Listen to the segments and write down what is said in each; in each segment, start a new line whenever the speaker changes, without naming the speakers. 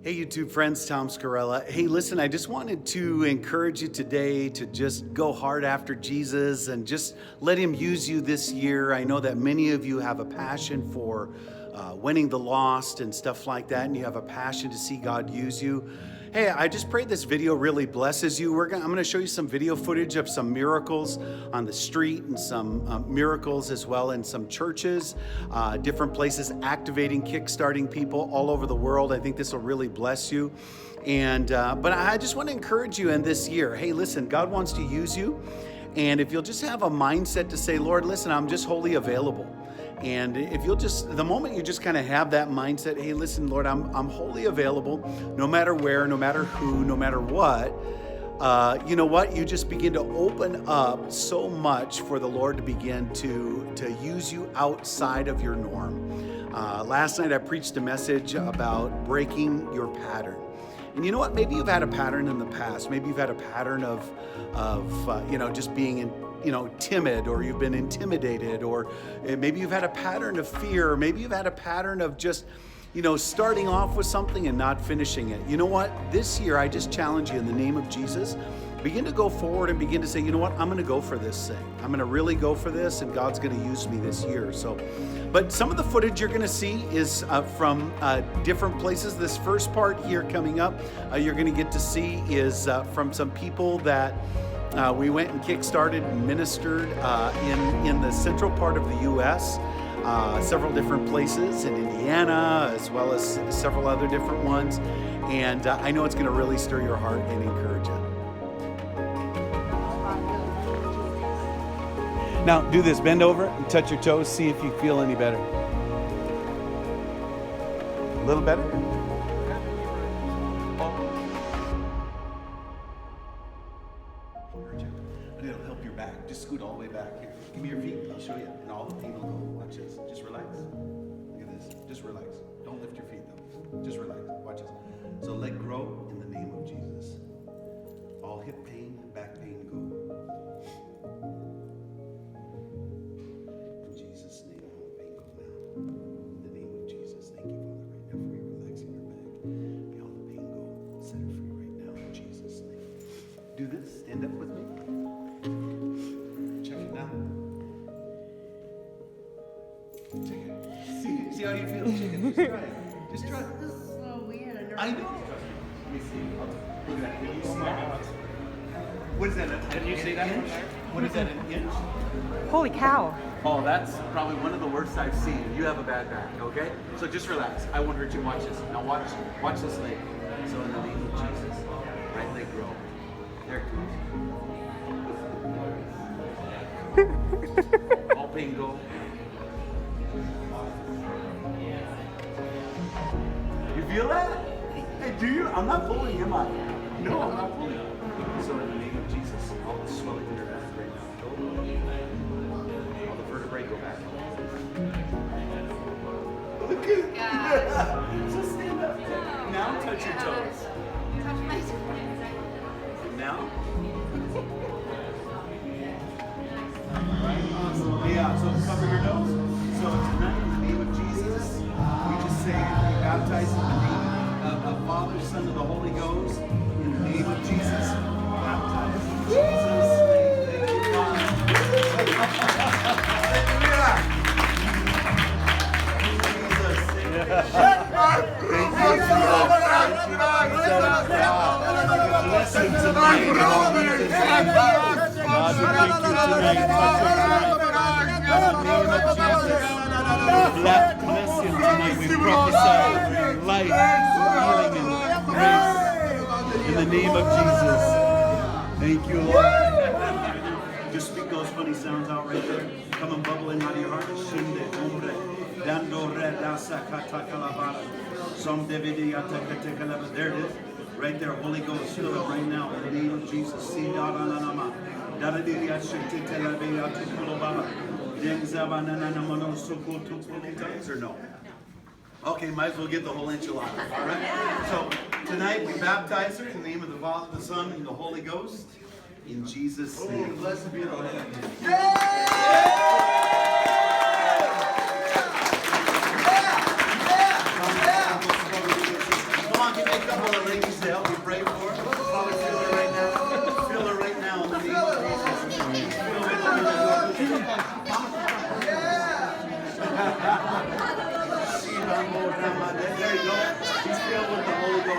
Hey, YouTube friends, Tom Scarella. Hey, listen, I just wanted to encourage you today to just go hard after Jesus and just let him use you this year. I know that many of you have a passion for winning the lost and stuff like that, and you have a passion to see God use you. Hey, I just pray this video really blesses you. I'm going to show you some video footage of some miracles on the street and some miracles as well in some churches, different places activating, kickstarting people all over the world. I think this will really bless you. And but I just want to encourage you in this year. Hey, listen, God wants to use you. And if you'll just have a mindset to say, Lord, listen, I'm just wholly available. And if you'll just, the moment you just kind of have that mindset, hey, listen, Lord, I'm wholly available, no matter where, no matter who, no matter what, you know what? You just begin to open up so much for the Lord to begin to use you outside of your norm. Last night I preached a message about breaking your pattern. And you know what? Maybe you've had a pattern in the past. Maybe you've had a pattern of just being timid, or you've been intimidated, or maybe you've had a pattern of fear, or maybe you've had a pattern of just, starting off with something and not finishing it. You know what? This year, I just challenge you in the name of Jesus, begin to go forward and begin to say, you know what? I'm going to go for this thing. I'm going to really go for this, and God's going to use me this year. But some of the footage you're going to see is from different places. This first part here coming up, you're going to get to see is from some people that we went and kickstarted and ministered in the central part of the U.S., several different places in Indiana, as well as several other different ones. And I know it's going to really stir your heart and encourage you. Now, do this. Bend over and touch your toes. See if you feel any better. A little better? It'll help your back. Just scoot all the way back here. Give me your feet. I'll show you. And all the pain will go. Watch this. Just relax. Look at this. Just relax. Don't lift your feet though. Just relax. Watch this. So let grow in the name of Jesus. All hip pain, back pain go. In Jesus' name, all pain go now. In the name of Jesus. Thank you, Father, right now for relaxing your back. May all the pain go. Set it free right now in Jesus' name. Do this. Stand up with me. Check it now. Check it. See how you feel? Check it. Just try it. Just try it.
This is so weird.
I know. Let me see. Look at that. Can you see that? What is that?
Can you see that from there?
What is that, an inch?
Holy cow.
Oh, that's probably one of the worst I've seen. You have a bad back, okay? So just relax. I won't hurt you. Watch this. Now watch this leg. So in the name of Jesus, right leg grow. There it goes. All pain go. You feel that? Hey, do you? I'm not pulling, am I? No, I'm not pulling. So in the name of Jesus, all the swelling in your back right now. All the vertebrae go back. Look at that. So stand up. Now touch your toes.
Touch my toes.
Now. Alright, awesome. Yeah, so cover your nose. So tonight, in the name of Jesus, we just say, be baptized in the name of Father, Son, and the Holy Ghost. In the name of Jesus, baptized in Jesus' name. Thank you, God. Bless him tonight. We prophesy life, healing, and grace in the name of Jesus. Thank you, Lord. Just speak those funny sounds out right there. Come and bubbling out of your heart. Shinde, hombre, dando re dasa katakalabara. Som devidi atakatekalaba. There it is. Right there, Holy Ghost, feel it right now in the name of Jesus. See daranama. Daradiria shititelabe atukulobaba. Denzabanana soko tongues or no? Okay, might as well get the whole enchilada. All right. So tonight we baptize her in the name of the Father, the Son, and the Holy Ghost. In Jesus' name. Blessed be the Lord. on, give me a couple of ladies to help me pray for her. Father, feel her right now. Feel her right now in the name of Jesus. Feel it. There you go. He's filled with the Holy Ghost.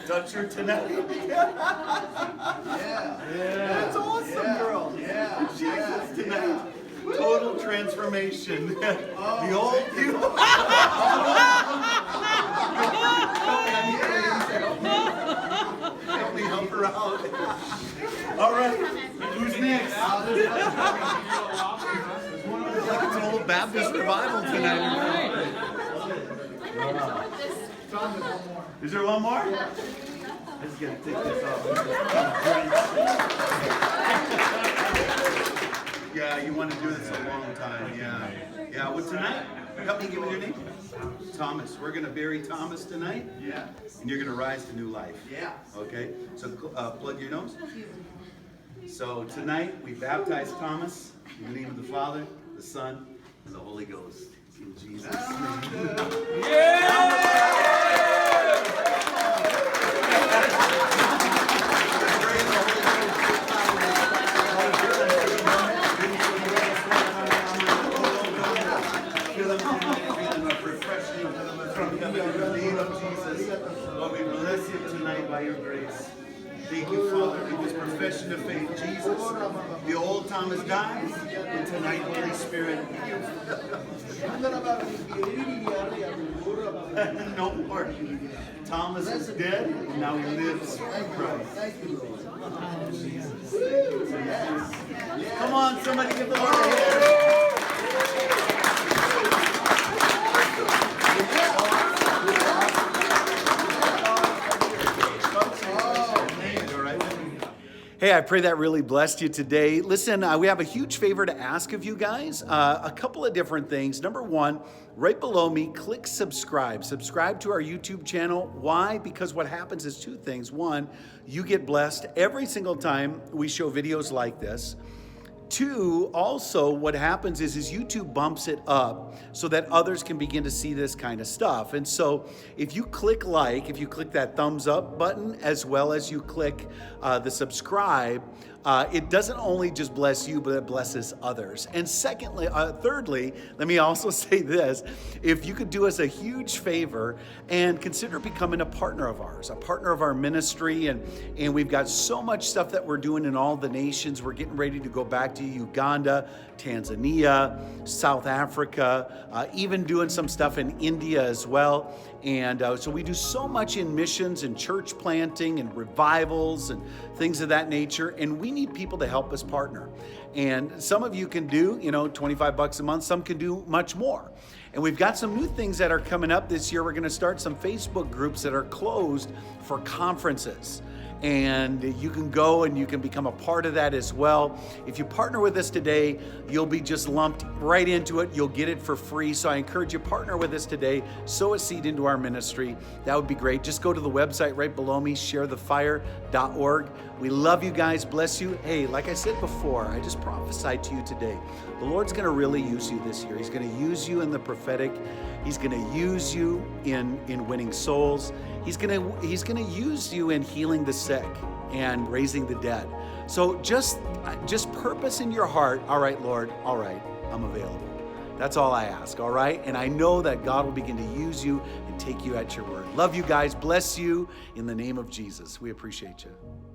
Touch her tonight. Yeah. That's awesome, girl. Yeah. Jesus tonight. Total transformation. The old you. Help me help her out. All right. Who's next? It's like it's an old Baptist revival tonight. Is there one more? I'm just going to take this off. Yeah, you want to do this a long time. Yeah. Yeah, well, tonight, help me give me your name. Thomas. We're going to bury Thomas tonight. Yeah. And you're going to rise to new life. Yeah. Okay? So plug your nose. So tonight, we baptize Thomas in the name of the Father, the Son, and the Holy Ghost. In Jesus' name. Yeah! Lord, we bless you tonight by your grace. Thank you, Father. It was profession of faith. Jesus, the old Thomas dies, and tonight, Holy Spirit, no more. Thomas is dead, and now he lives for Christ. Jesus. Come on, somebody give the Lord a hand. Hey, I pray that really blessed you today. Listen, we have a huge favor to ask of you guys. A couple of different things. Number one, right below me, click subscribe. Subscribe to our YouTube channel. Why? Because what happens is two things. One, you get blessed every single time we show videos like this. Two, also what happens is YouTube bumps it up so that others can begin to see this kind of stuff. And so if you click like, if you click that thumbs up button, as well as you click the subscribe, it doesn't only just bless you, but it blesses others. And thirdly, let me also say this. If you could do us a huge favor and consider becoming a partner of ours, a partner of our ministry. And we've got so much stuff that we're doing in all the nations. We're getting ready to go back to Uganda, Tanzania, South Africa, even doing some stuff in India as well. And so we do so much in missions and church planting and revivals and things of that nature. And we need people to help us partner. And some of you can do, $25 a month. Some can do much more. And we've got some new things that are coming up this year. We're going to start some Facebook groups that are closed for conferences. And you can go and you can become a part of that as well. If you partner with us today, you'll be just lumped right into it. You'll get it for free. So I encourage you, partner with us today. Sow a seed into our ministry. That would be great. Just go to the website right below me, sharethefire.org. We love you guys. Bless you. Hey, like I said before, I just prophesied to you today. The Lord's going to really use you this year. He's going to use you in the prophetic. He's going to use you in winning souls. He's going to use you in healing the sick and raising the dead. So just purpose in your heart, all right, Lord, all right, I'm available. That's all I ask, all right? And I know that God will begin to use you and take you at your word. Love you guys. Bless you in the name of Jesus. We appreciate you.